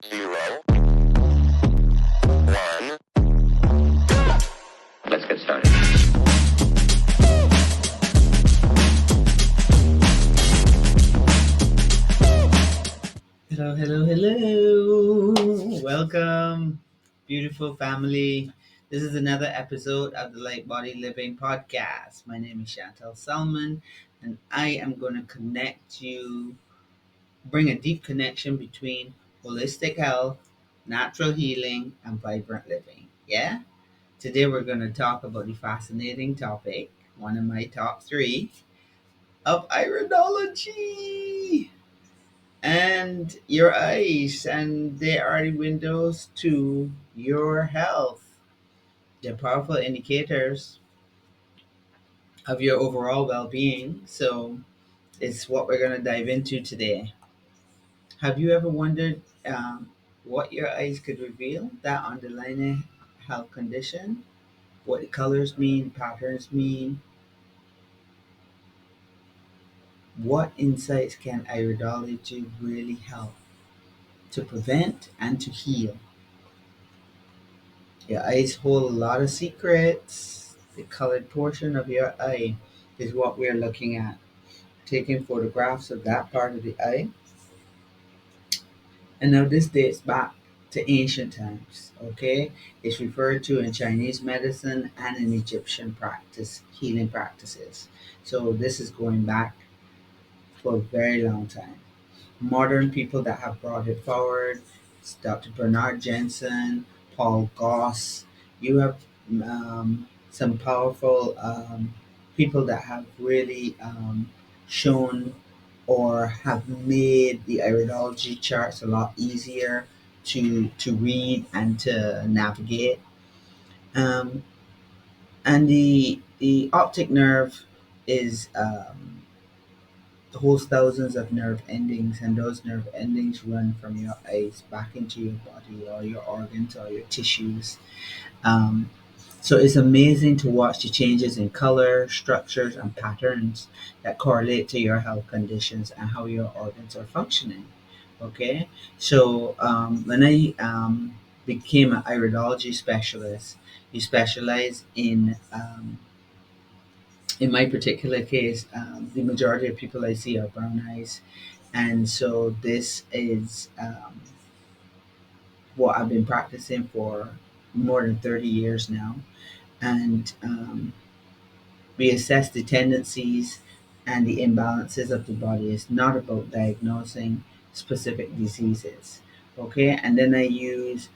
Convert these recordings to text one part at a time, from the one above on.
Zero, one. Let's get started. Hello, hello, hello. Welcome, beautiful family. This is another episode of the Light Body Living podcast. My name is Chantel Salmon, and I am going to connect you, bring a deep connection between holistic health, natural healing, and vibrant living. Yeah? Today we're going to talk about the fascinating topic, one of my top three, of iridology and your eyes, and they are the windows to your health. They're powerful indicators of your overall well-being. So it's what we're going to dive into today. Have you ever wondered what your eyes could reveal, that underlying health condition? What the colors mean, patterns mean? What insights can iridology really help to prevent and to heal? Your eyes hold a lot of secrets. The colored portion of your eye is what we're looking at. Taking photographs of that part of the eye. And now this dates back to ancient times, okay? It's referred to in Chinese medicine and in Egyptian practice, healing practices. So this is going back for a very long time. Modern people that have brought it forward. It's Dr. Bernard Jensen, Paul Goss. You have some powerful people that have really shown or have made the iridology charts a lot easier to read and to navigate. Um, and the optic nerve is holds thousands of nerve endings, and those nerve endings run from your eyes back into your body or your organs or your tissues. Um, so it's amazing to watch the changes in color, structures, and patterns that correlate to your health conditions and how your organs are functioning. Okay, so when I became an iridology specialist, you specialize in my particular case, the majority of people I see are brown eyes, and so this is what I've been practicing for more than 30 years now. And we assess the tendencies and the imbalances of the body. It's not about diagnosing specific diseases. Okay, and then I use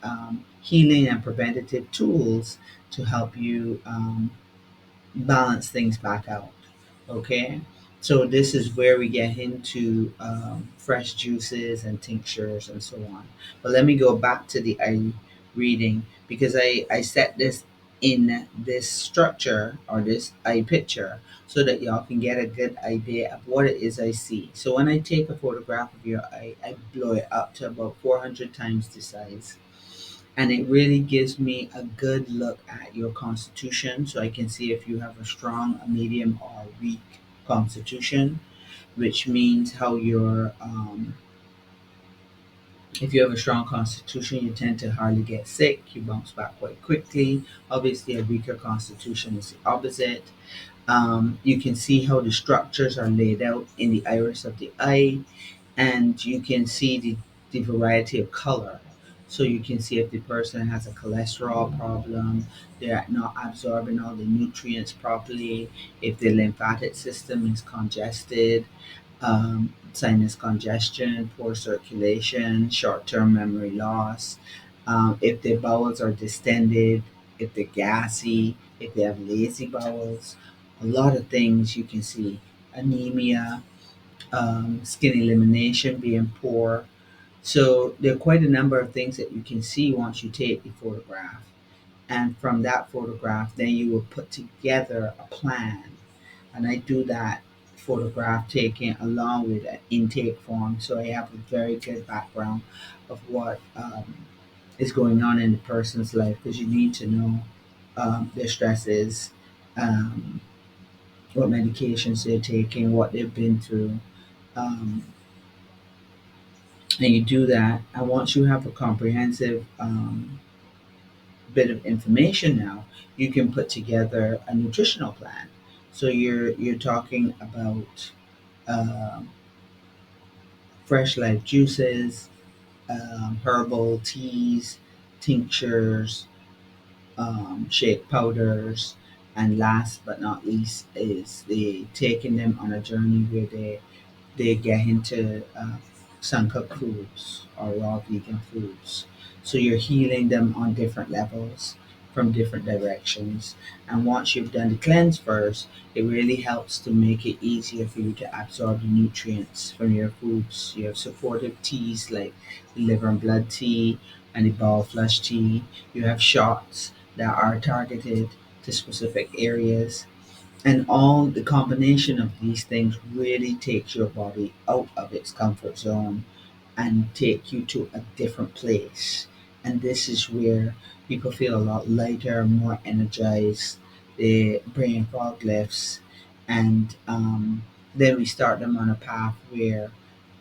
healing and preventative tools to help you balance things back out. Okay, so this is where we get into fresh juices and tinctures and so on. But let me go back to the eye reading because I set this in this structure or this eye picture so that y'all can get a good idea of what it is I see. So when I take a photograph of your eye, I blow it up to about 400 times the size, and it really gives me a good look at your constitution so I can see if you have a strong, a medium, or a weak constitution, which means how your if you have a strong constitution, you tend to hardly get sick, you bounce back quite quickly. Obviously, a weaker constitution is the opposite. You can see how the structures are laid out in the iris of the eye, and you can see the variety of color. So you can see if the person has a cholesterol problem, they're not absorbing all the nutrients properly, if the lymphatic system is congested, sinus congestion, poor circulation, short term memory loss, if their bowels are distended, if they're gassy, if they have lazy bowels. A lot of things you can see. Anemia, skin elimination being poor. So there are quite a number of things that you can see once you take the photograph. And from that photograph, then you will put together a plan. And I do that photograph taking along with an intake form. So I have a very good background of what is going on in the person's life because you need to know their stresses, um, what medications they're taking, what they've been through. Um, And you do that, and once you have a comprehensive bit of information now, you can put together a nutritional plan. So you're talking about um fresh life juices, herbal teas, tinctures, shake powders, and last but not least is the taking them on a journey where they get into sun cooked foods or raw vegan foods. So you're healing them on different levels from different directions. And once you've done the cleanse first, it really helps to make it easier for you to absorb the nutrients from your foods. You have supportive teas like the liver and blood tea and the bowel flush tea. You have shots that are targeted to specific areas, and all the combination of these things really takes your body out of its comfort zone and take you to a different place. And this is where people feel a lot lighter, more energized, the brain fog lifts, and then we start them on a path where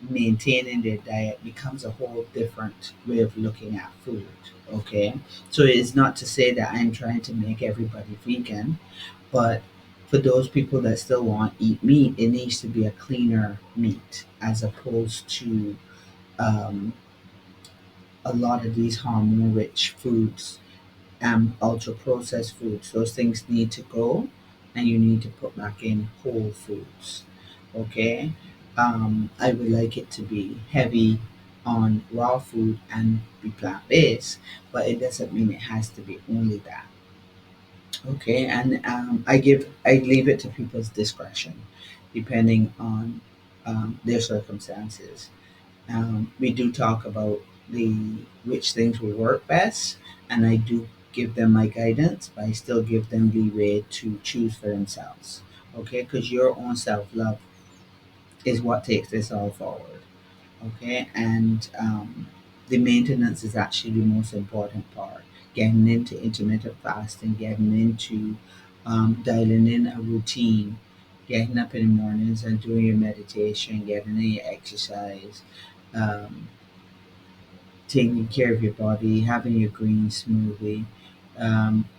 maintaining their diet becomes a whole different way of looking at food. Okay, so it's not to say that I'm trying to make everybody vegan, but for those people that still want to eat meat, it needs to be a cleaner meat as opposed to um, a lot of these hormone rich foods and ultra processed foods. Those things need to go, and you need to put back in whole foods. Okay? I would like it to be heavy on raw food and be plant based, but it doesn't mean it has to be only that. Okay, and I leave it to people's discretion, depending on their circumstances. We do talk about the which things will work best, and I do give them my guidance, but I still give them leeway to choose for themselves. Okay, because your own self love is what takes this all forward. Okay, and the maintenance is actually the most important part. Getting into intermittent fasting, getting into dialing in a routine, getting up in the mornings and doing your meditation, getting in your exercise, um, taking care of your body, having your green smoothie,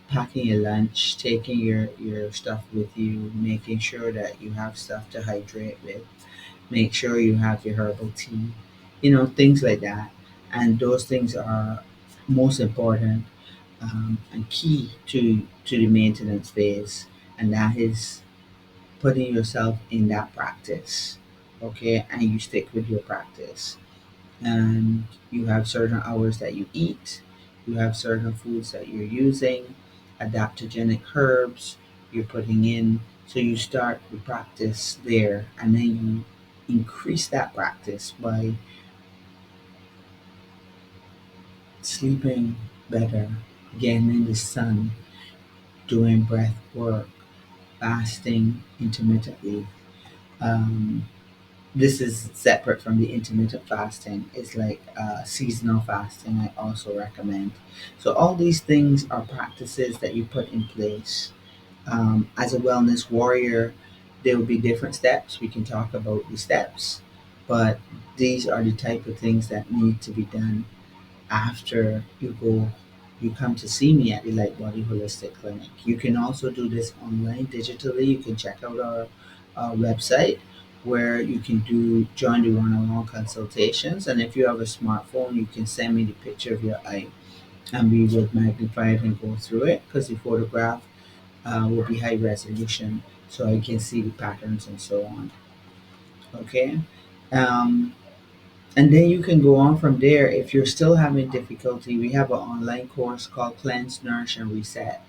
packing your lunch, taking your stuff with you, making sure that you have stuff to hydrate with, make sure you have your herbal tea, things like that. And those things are most important and key to the maintenance phase, and that is putting yourself in that practice, okay, and you stick with your practice, and you have certain hours that you eat, you have certain foods that you're using, adaptogenic herbs you're putting in. So you start the practice there, and then you increase that practice by sleeping better, getting in the sun, doing breath work, fasting intermittently. Um, this is separate from the intermittent fasting. It's like seasonal fasting, I also recommend. So, all these things are practices that you put in place. As a wellness warrior, there will be different steps. We can talk about the steps, but these are the type of things that need to be done after you come to see me at the Light Body Holistic Clinic. You can also do this online digitally. You can check out our website where you can join the one-on-one consultations. And if you have a smartphone, you can send me the picture of your eye, and we will magnify it and go through it, because the photograph will be high resolution, so I can see the patterns and so on. Okay. Um, and then you can go on from there. If you're still having difficulty, we have an online course called Cleanse, Nourish, and Reset.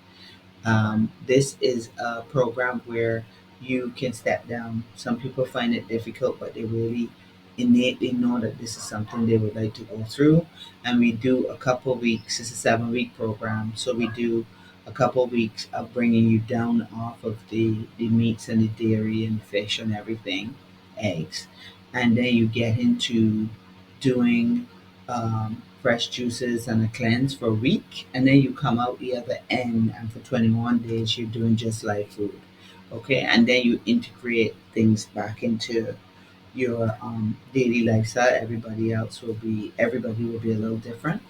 This is a program where you can step down. Some people find it difficult, but they really innately know that this is something they would like to go through. And we do a couple weeks. It's a 7 week program, so we do a couple weeks of bringing you down off of the meats and the dairy and fish and everything, eggs, and then you get into doing fresh juices and a cleanse for a week, and then you come out the other end, and for 21 days you're doing just live food. Okay, and then you integrate things back into your daily lifestyle. Everybody will be a little different.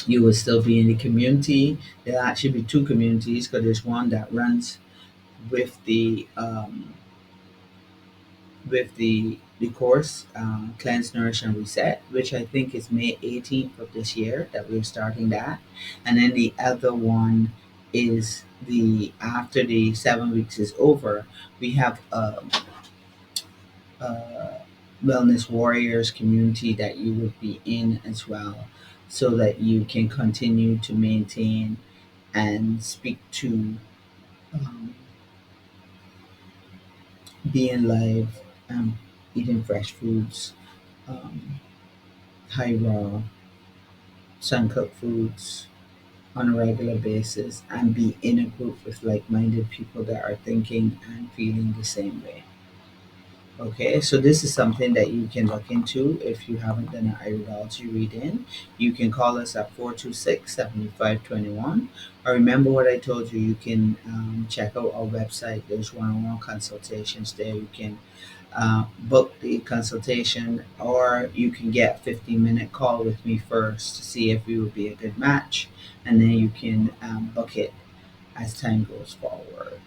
You will still be in the community. There'll actually be two communities because there's one that runs with the course, Cleanse, Nourish, and Reset, which I think is May 18th of this year that we're starting that. And then the other one is the after the 7 weeks is over, we have a wellness warriors community that you would be in as well, so that you can continue to maintain and speak to um, being live, eating fresh foods, um, high raw, sun cooked foods on a regular basis, and be in a group with like minded people that are thinking and feeling the same way. Okay, so this is something that you can look into if you haven't done an iridology reading. You can call us at 426-7521. Or remember what I told you, you can check out our website. There's one-on-one consultations there. You can book the consultation, or you can get a 15-minute call with me first to see if we would be a good match, and then you can book it as time goes forward.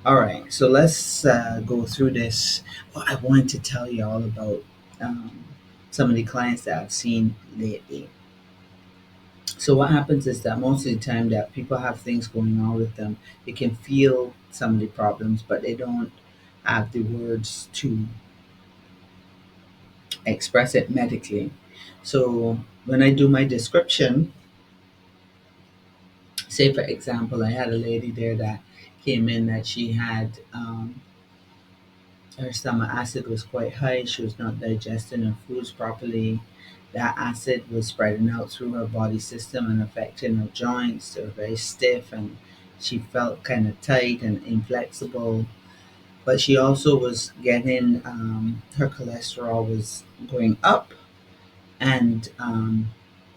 All right, so let's go through this. Well, I wanted to tell you all about um, some of the clients that I've seen lately. So what happens is that most of the time that people have things going on with them, they can feel some of the problems, but they don't have the words to express it medically. So when I do my description, say for example, I had a lady there that came in that she had her stomach acid was quite high. She was not digesting her foods properly. That acid was spreading out through her body system and affecting her joints. They were very stiff, and she felt kind of tight and inflexible. But she also was getting her cholesterol was going up, and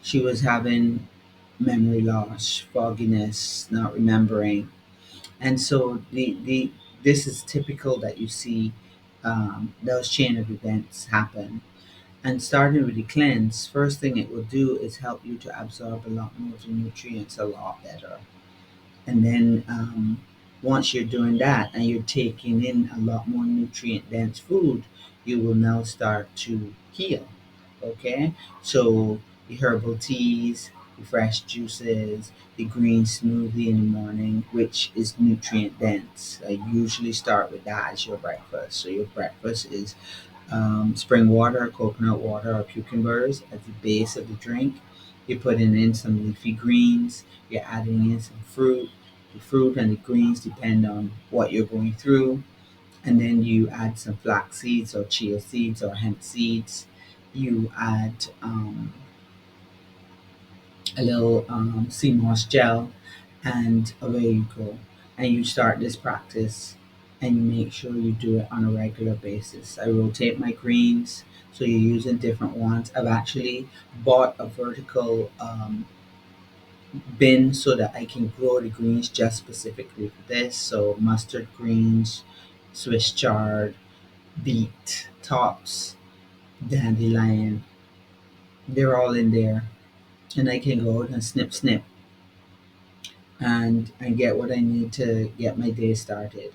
she was having memory loss, fogginess, not remembering. And so the this is typical that you see those chain of events happen. And starting with the cleanse, first thing it will do is help you to absorb a lot more of the nutrients a lot better. And then once you're doing that and you're taking in a lot more nutrient dense food, you will now start to heal. Okay, so the herbal teas, the fresh juices, the green smoothie in the morning, which is nutrient dense. I usually start with that as your breakfast. So your breakfast is spring water, coconut water, or cucumbers at the base of the drink. You're putting in some leafy greens. You're adding in some fruit. The fruit and the greens depend on what you're going through. And then you add some flax seeds or chia seeds or hemp seeds. You add a little sea moss gel, and away you go. And you start this practice, and you make sure you do it on a regular basis. I rotate my greens, so you're using different ones. I've actually bought a vertical bin so that I can grow the greens just specifically for this. So mustard greens, Swiss chard, beet, tops, dandelion, they're all in there. And I can go out and snip, snip, and get what I need to get my day started.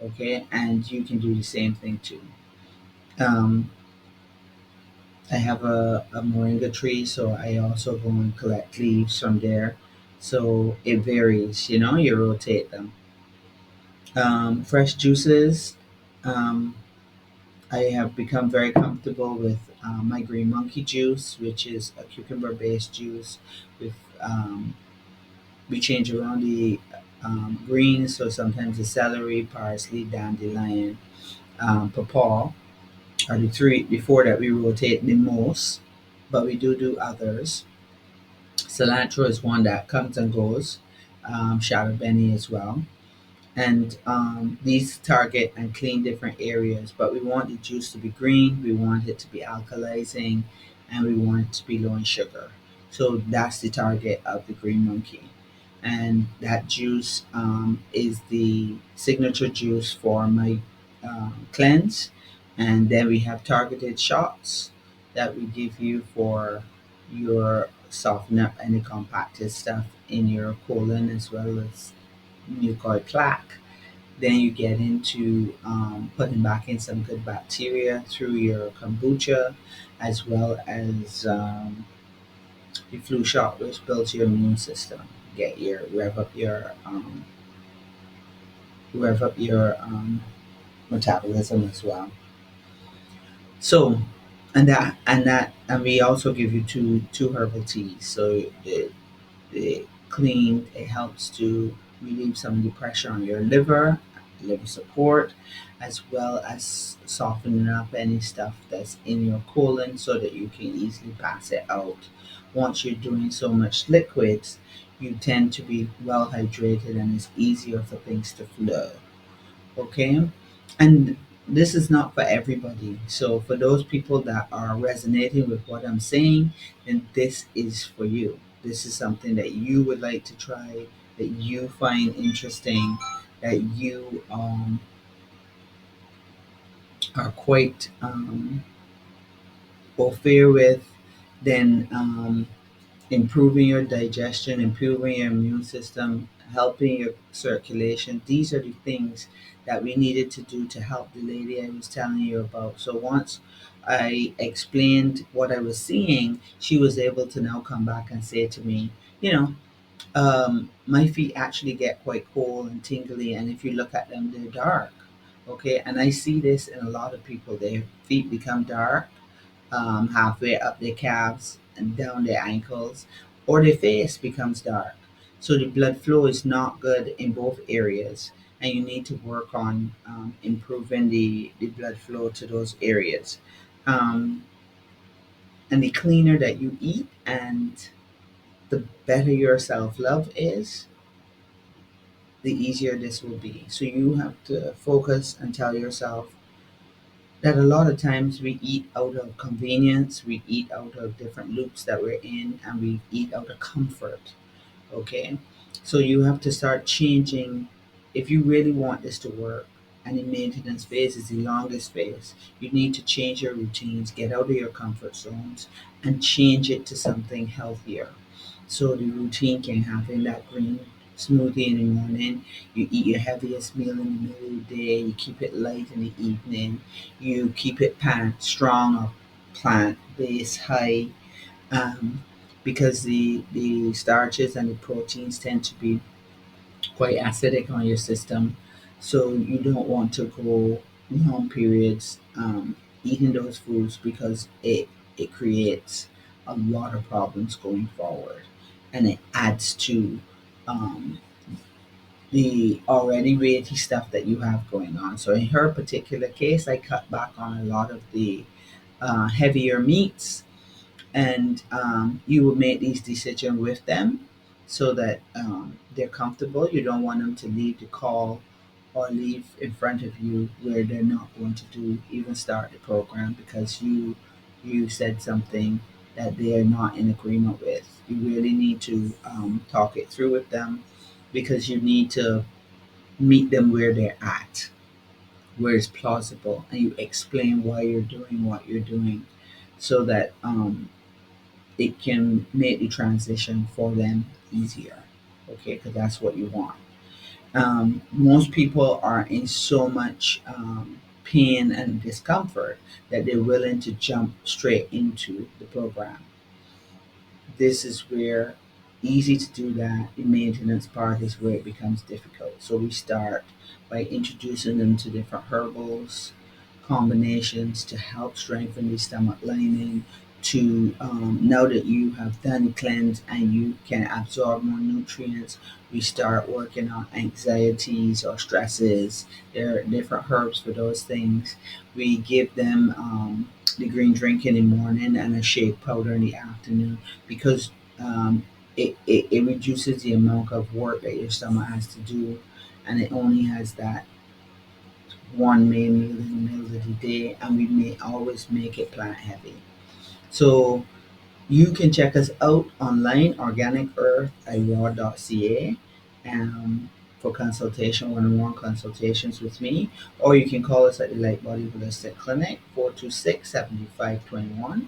Okay, and you can do the same thing too. Um, I have a moringa tree, so I also go and collect leaves from there. So it varies, you rotate them. Fresh juices. Um, I have become very comfortable with my green monkey juice, which is a cucumber based juice with we change around the greens, so sometimes the celery, parsley, dandelion, papaw are the four that we rotate the most, but we do others. Cilantro is one that comes and goes, shadow benny as well. And these target and clean different areas, but we want the juice to be green, we want it to be alkalizing, and we want it to be low in sugar. So that's the target of the green monkey. And that juice is the signature juice for my cleanse, And then we have targeted shots that we give you for your soften up any compacted stuff in your colon as well as mucoid plaque. Then you get into putting back in some good bacteria through your kombucha, as well as your flu shot, which builds your immune system. Get your rev up your metabolism as well. So, and we also give you two herbal teas. So it clean. It helps to relieve some of the pressure on your liver support, as well as softening up any stuff that's in your colon so that you can easily pass it out. Once you're doing so much liquids, you tend to be well hydrated and it's easier for things to flow. Okay, and this is not for everybody. So for those people that are resonating with what I'm saying, then this is for you. This is something that you would like to try, that you find interesting, that you are quite au fait with. Then improving your digestion, improving your immune system, helping your circulation. These are the things that we needed to do to help the lady I was telling you about. So once I explained what I was seeing, she was able to now come back and say to me, you know, my feet actually get quite cold and tingly, and if you look at them, they're dark. Okay, and I see this in a lot of people. Their feet become dark halfway up their calves and down their ankles, or their face becomes dark. So the blood flow is not good in both areas, and you need to work on improving the blood flow to those areas. Um, and the cleaner that you eat and the better your self love is, the easier this will be. So you have to focus and tell yourself that a lot of times we eat out of convenience, we eat out of different loops that we're in, and we eat out of comfort. Okay, so you have to start changing if you really want this to work. And the maintenance phase is the longest phase. You need to change your routines, get out of your comfort zones, and change it to something healthier. So the routine can have in that green smoothie in the morning. You eat your heaviest meal in the middle of the day. You keep it light in the evening. You keep it strong or plant based high, um, because the starches and the proteins tend to be quite acidic on your system. So you don't want to go long periods eating those foods because it creates a lot of problems going forward, and it adds to um, the already weighty stuff that you have going on. So in her particular case, I cut back on a lot of the heavier meats, and you will make these decisions with them so that they're comfortable. You don't want them to leave the call or leave in front of you where they're not going to do even start the program because you said something that they are not in agreement with. You really need to talk it through with them because you need to meet them where they're at, where it's plausible, and you explain why you're doing what you're doing so that it can make the transition for them easier. Okay, because that's what you want. Most people are in so much pain and discomfort that they're willing to jump straight into the program. This is where easy to do that. The maintenance part is where it becomes difficult. So we start by introducing them to different herbals, combinations to help strengthen the stomach lining. To now that you have done a cleanse and you can absorb more nutrients, we start working on anxieties or stresses. There are different herbs for those things. We give them the green drink in the morning and a shake powder in the afternoon because it reduces the amount of work that your stomach has to do, and it only has that one main meal in the middle of the day, and we may always make it plant heavy. So you can check us out online, organicearthiraw.ca. for consultation, one-on-one consultations with me, or you can call us at the Light Body Holistic Clinic, 426-7521,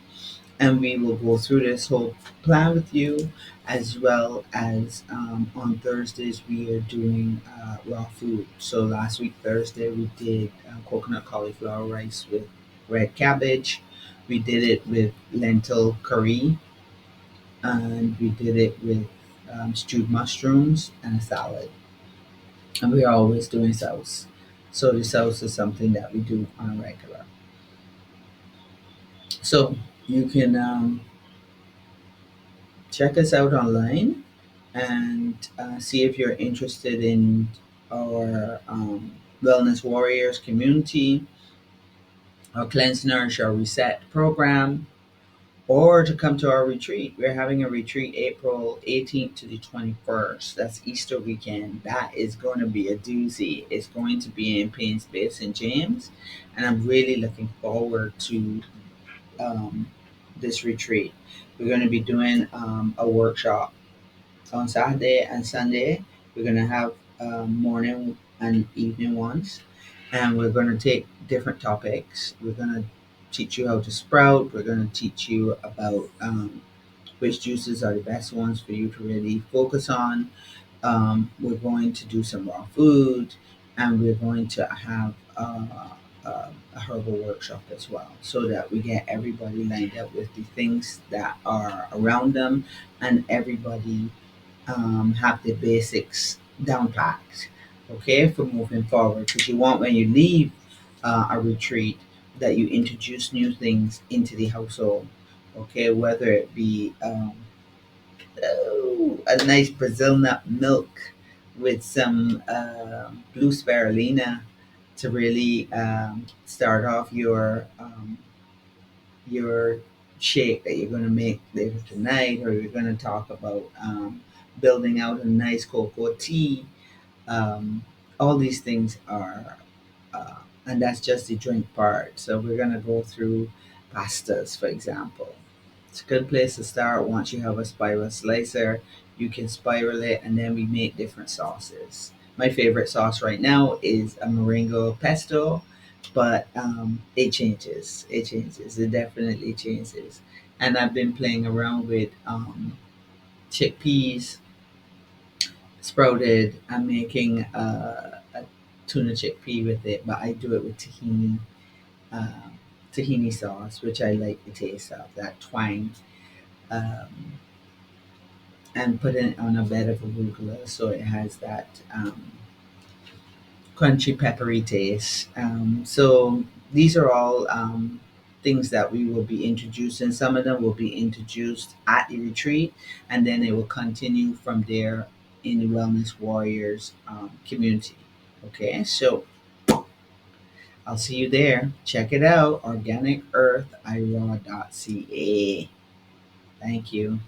and we will go through this whole plan with you, as well as on Thursdays we are doing raw food. So last week Thursday we did coconut cauliflower rice with red cabbage. We did it with lentil curry, and we did it with stewed mushrooms and a salad. And we are always doing sauce. So the sauce is something that we do on a regular. So you can check us out online and see if you're interested in our Wellness Warriors community, our Cleanse, Nourish, or Reset program, or to come to our retreat. We're having a retreat April 18th to the 21st. That's Easter weekend. That is going to be a doozy. It's going to be in Payne's Bay, St. James, and I'm really looking forward to this retreat. We're going to be doing a workshop on Saturday and Sunday. We're going to have morning and evening ones, and we're going to take different topics. We're going to teach you how to sprout. We're going to teach you about which juices are the best ones for you to really focus on. We're going to do some raw food, and we're going to have a herbal workshop as well, so that we get everybody lined up with the things that are around them, and everybody have the basics down packed, okay, for moving forward. Because you want, when you leave a retreat, that you introduce new things into the household, okay, whether it be a nice Brazil nut milk with some blue spirulina to really start off your shake that you're going to make later tonight, or you're going to talk about building out a nice cocoa tea. All these things are, and that's just the drink part. So we're going to go through pastas, for example. It's a good place to start. Once you have a spiral slicer, you can spiral it, and then we make different sauces. My favorite sauce right now is a moringa pesto, but it changes. It changes. It definitely changes. And I've been playing around with chickpeas, sprouted. I'm making a tuna chickpea with it, but I do it with tahini sauce, which I like the taste of, that twang, um, and put it on a bed of arugula, so it has that crunchy, peppery taste. So these are all things that we will be introducing. Some of them will be introduced at the retreat, and then it will continue from there in the Wellness Warriors community. Okay, so I'll see you there. Check it out, organicearthira.ca. Thank you.